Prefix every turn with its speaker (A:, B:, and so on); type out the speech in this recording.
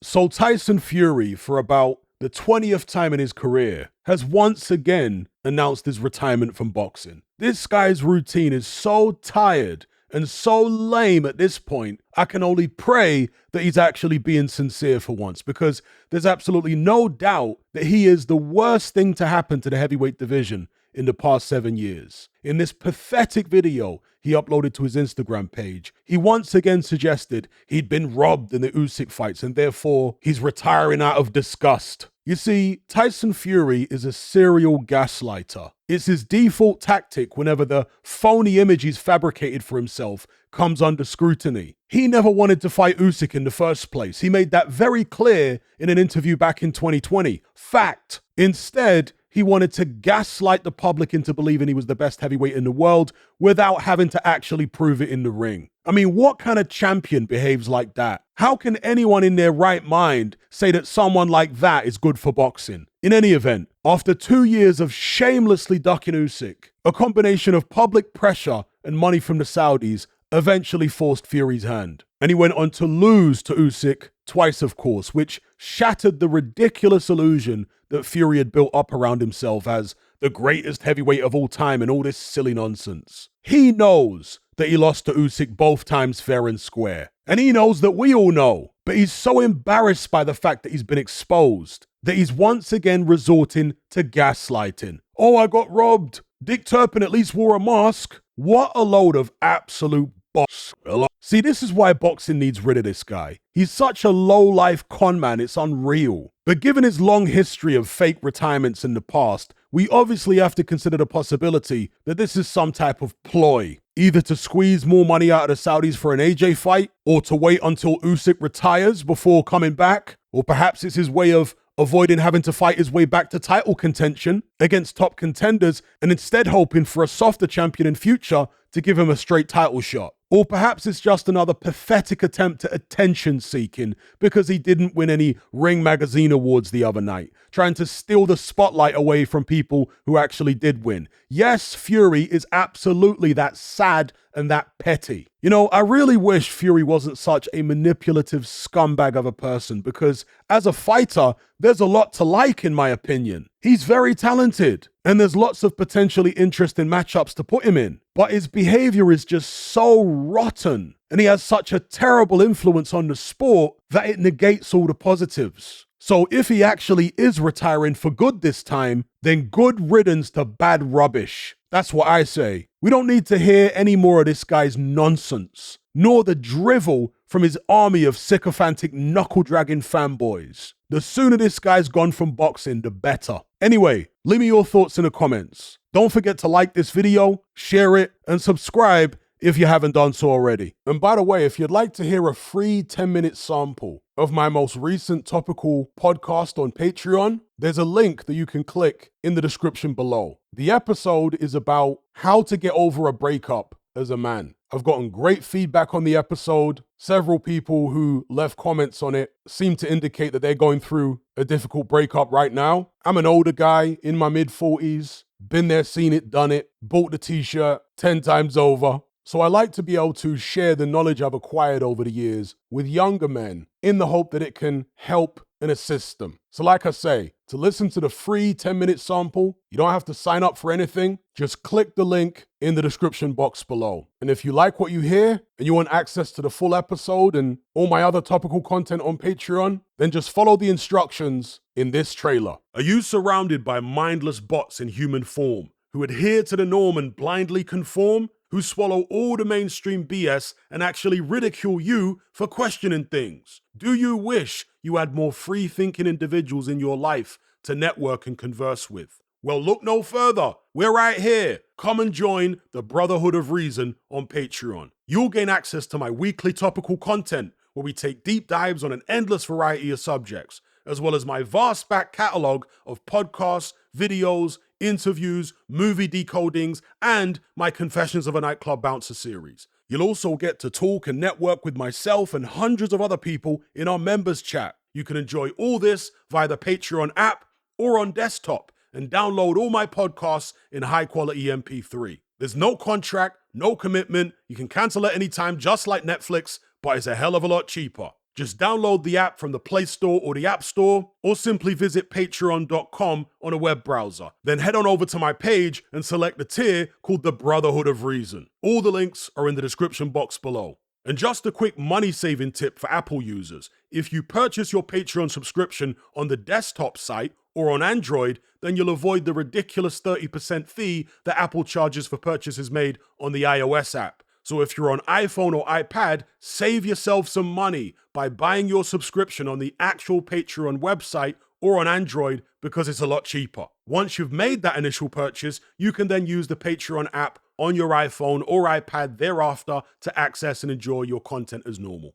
A: So Tyson Fury, for about the 20th time in his career, has once again announced his retirement from boxing. This guy's routine is so tired and so lame at this point, I can only pray that he's actually being sincere for once, because there's absolutely no doubt that he is the worst thing to happen to the heavyweight division in the past 7 years. In this pathetic video he uploaded to his Instagram page, he once again suggested he'd been robbed in the Usyk fights and therefore he's retiring out of disgust. You see, Tyson Fury is a serial gaslighter. It's his default tactic whenever the phony image he's fabricated for himself comes under scrutiny. He never wanted to fight Usyk in the first place. He made that very clear in an interview back in 2020. Fact. Instead, he wanted to gaslight the public into believing he was the best heavyweight in the world without having to actually prove it in the ring. I mean, what kind of champion behaves like that? How can anyone in their right mind say that someone like that is good for boxing? In any event, after 2 years of shamelessly ducking Usyk, a combination of public pressure and money from the Saudis eventually forced Fury's hand. And he went on to lose to Usyk twice, of course, which shattered the ridiculous illusion that Fury had built up around himself as the greatest heavyweight of all time and all this silly nonsense. He knows that he lost to Usyk both times fair and square. And he knows that we all know. But he's so embarrassed by the fact that he's been exposed that he's once again resorting to gaslighting. Oh, I got robbed. Dick Turpin at least wore a mask. What a load of absolute boss. See, this is why boxing needs rid of this guy. He's such a low-life con man, it's unreal. But given his long history of fake retirements in the past, we obviously have to consider the possibility that this is some type of ploy, either to squeeze more money out of the Saudis for an AJ fight, or to wait until Usyk retires before coming back, or perhaps it's his way of avoiding having to fight his way back to title contention against top contenders and instead hoping for a softer champion in future to give him a straight title shot. Or perhaps it's just another pathetic attempt at attention seeking because he didn't win any Ring Magazine awards the other night, trying to steal the spotlight away from people who actually did win. Yes, Fury is absolutely that sad and that petty. You know, I really wish Fury wasn't such a manipulative scumbag of a person, because as a fighter, there's a lot to like in my opinion. He's very talented and there's lots of potentially interesting matchups to put him in. But his behavior is just so rotten and he has such a terrible influence on the sport that it negates all the positives. So if he actually is retiring for good this time, then good riddance to bad rubbish. That's what I say. We don't need to hear any more of this guy's nonsense, nor the drivel from his army of sycophantic knuckle-dragging fanboys. The sooner this guy's gone from boxing, the better. Anyway, leave me your thoughts in the comments. Don't forget to like this video, share it, and subscribe if you haven't done so already. And by the way, if you'd like to hear a free 10-minute sample of my most recent topical podcast on Patreon, there's a link that you can click in the description below. The episode is about how to get over a breakup as a man. I've gotten great feedback on the episode. Several people who left comments on it seem to indicate that they're going through a difficult breakup right now. I'm an older guy in my mid-40s, been there, seen it, done it, bought the t-shirt 10 times over. So I like to be able to share the knowledge I've acquired over the years with younger men in the hope that it can help and assist them. So like I say, to listen to the free 10-minute sample, you don't have to sign up for anything. Just click the link in the description box below. And if you like what you hear and you want access to the full episode and all my other topical content on Patreon, then just follow the instructions in this trailer. Are you surrounded by mindless bots in human form who adhere to the norm and blindly conform? Who swallow all the mainstream BS and actually ridicule you for questioning things? Do you wish you had more free-thinking individuals in your life to network and converse with? Well, look no further. We're right here. Come and join the Brotherhood of Reason on Patreon. You'll gain access to my weekly topical content where we take deep dives on an endless variety of subjects, as well as my vast back catalogue of podcasts, videos, interviews, movie decodings, and my Confessions of a Nightclub Bouncer series. You'll also get to talk and network with myself and hundreds of other people in our members chat. You can enjoy all this via the Patreon app or on desktop and download all my podcasts in high-quality MP3. There's no contract, no commitment. You can cancel at any time, just like Netflix, but it's a hell of a lot cheaper. Just download the app from the Play Store or the App Store, or simply visit patreon.com on a web browser. Then head on over to my page and select the tier called the Brotherhood of Reason. All the links are in the description box below. And just a quick money-saving tip for Apple users. If you purchase your Patreon subscription on the desktop site or on Android, then you'll avoid the ridiculous 30% fee that Apple charges for purchases made on the iOS app. So if you're on iPhone or iPad, save yourself some money by buying your subscription on the actual Patreon website or on Android because it's a lot cheaper. Once you've made that initial purchase, you can then use the Patreon app on your iPhone or iPad thereafter to access and enjoy your content as normal.